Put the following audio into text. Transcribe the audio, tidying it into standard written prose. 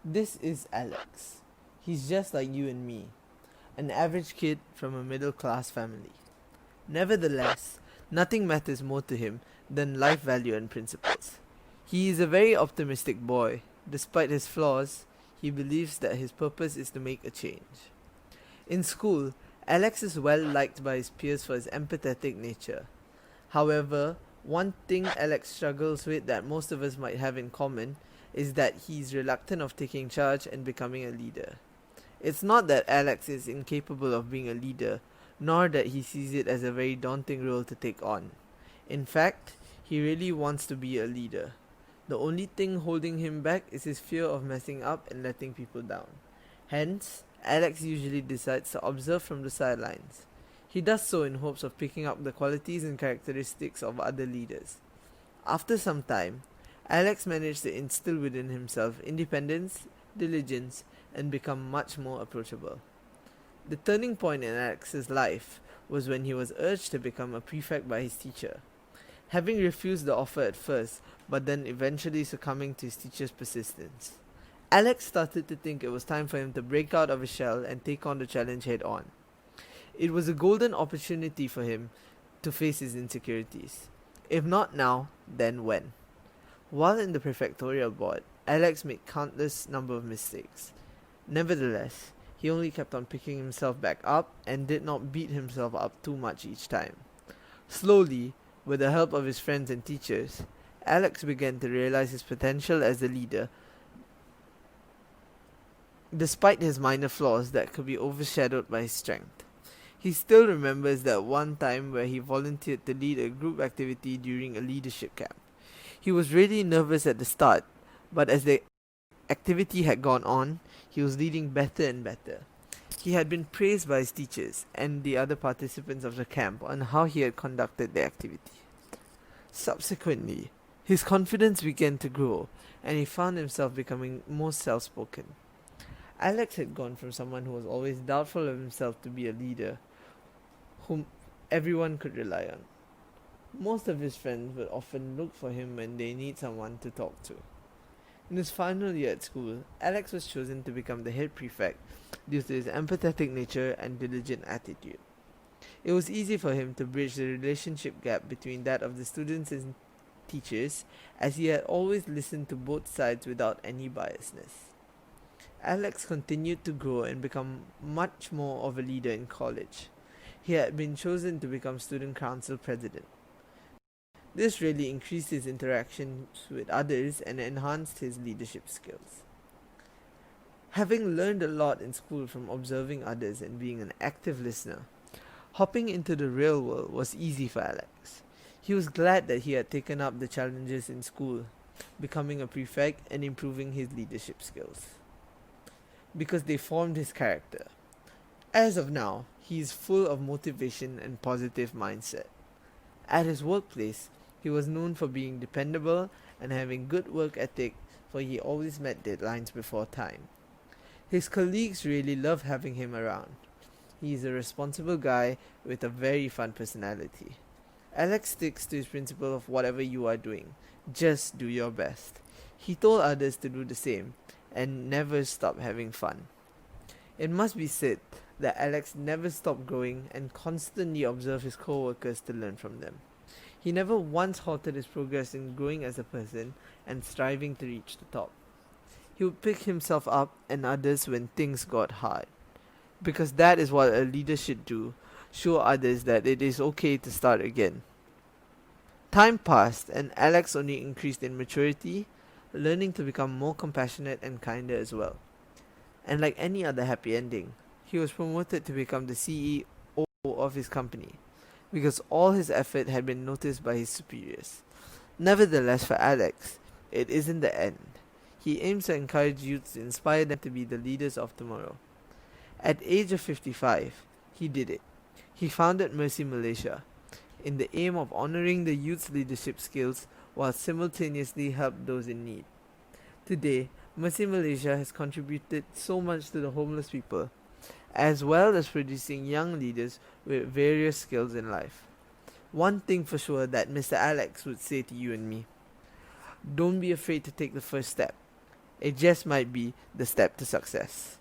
This is Alex. He's just like you and me, an average kid from a middle class family. Nevertheless, nothing matters more to him than life value and principles. He is a very optimistic boy. Despite his flaws, he believes that his purpose is to make a change. In school, Alex is well liked by his peers for his empathetic nature. However, one thing Alex struggles with that most of us might have in common is that he's reluctant of taking charge and becoming a leader. It's not that Alex is incapable of being a leader, nor that he sees it as a very daunting role to take on. In fact, he really wants to be a leader. The only thing holding him back is his fear of messing up and letting people down. Hence, Alex usually decides to observe from the sidelines. He does so in hopes of picking up the qualities and characteristics of other leaders. After some time, Alex managed to instill within himself independence, diligence, and become much more approachable. The turning point in Alex's life was when he was urged to become a prefect by his teacher. Having refused the offer at first, but then eventually succumbing to his teacher's persistence, Alex started to think it was time for him to break out of his shell and take on the challenge head on. It was a golden opportunity for him to face his insecurities. If not now, then when? While in the prefectorial board, Alex made countless number of mistakes. Nevertheless, he only kept on picking himself back up and did not beat himself up too much each time. Slowly, with the help of his friends and teachers, Alex began to realize his potential as a leader, despite his minor flaws that could be overshadowed by his strength. He still remembers that one time where he volunteered to lead a group activity during a leadership camp. He was really nervous at the start, but as the activity had gone on, he was leading better and better. He had been praised by his teachers and the other participants of the camp on how he had conducted the activity. Subsequently, his confidence began to grow and he found himself becoming more self-spoken. Alex had gone from someone who was always doubtful of himself to be a leader whom everyone could rely on. Most of his friends would often look for him when they need someone to talk to. In his final year at school, Alex was chosen to become the head prefect due to his empathetic nature and diligent attitude. It was easy for him to bridge the relationship gap between that of the students and teachers, as he had always listened to both sides without any biasness. Alex continued to grow and become much more of a leader in college. He had been chosen to become student council president. This really increased his interactions with others and enhanced his leadership skills. Having learned a lot in school from observing others and being an active listener, hopping into the real world was easy for Alex. He was glad that he had taken up the challenges in school, becoming a prefect and improving his leadership skills, because they formed his character. As of now, he is full of motivation and positive mindset. At his workplace, he was known for being dependable and having good work ethic, for he always met deadlines before time. His colleagues really love having him around. He is a responsible guy with a very fun personality. Alex sticks to his principle of whatever you are doing, just do your best. He told others to do the same and never stop having fun. It must be said that Alex never stopped growing and constantly observed his co-workers to learn from them. He never once halted his progress in growing as a person and striving to reach the top. He would pick himself up and others when things got hard, because that is what a leader should do, show others that it is okay to start again. Time passed and Alex only increased in maturity, learning to become more compassionate and kinder as well. And like any other happy ending, he was promoted to become the CEO of his company, because all his effort had been noticed by his superiors. Nevertheless, for Alex, it isn't the end. He aims to encourage youths to inspire them to be the leaders of tomorrow. At age of 55, he did it. He founded Mercy Malaysia, in the aim of honoring the youth's leadership skills while simultaneously help those in need. Today, Mercy Malaysia has contributed so much to the homeless people, as well as producing young leaders with various skills in life. One thing for sure that Mr. Alex would say to you and me: don't be afraid to take the first step. It just might be the step to success.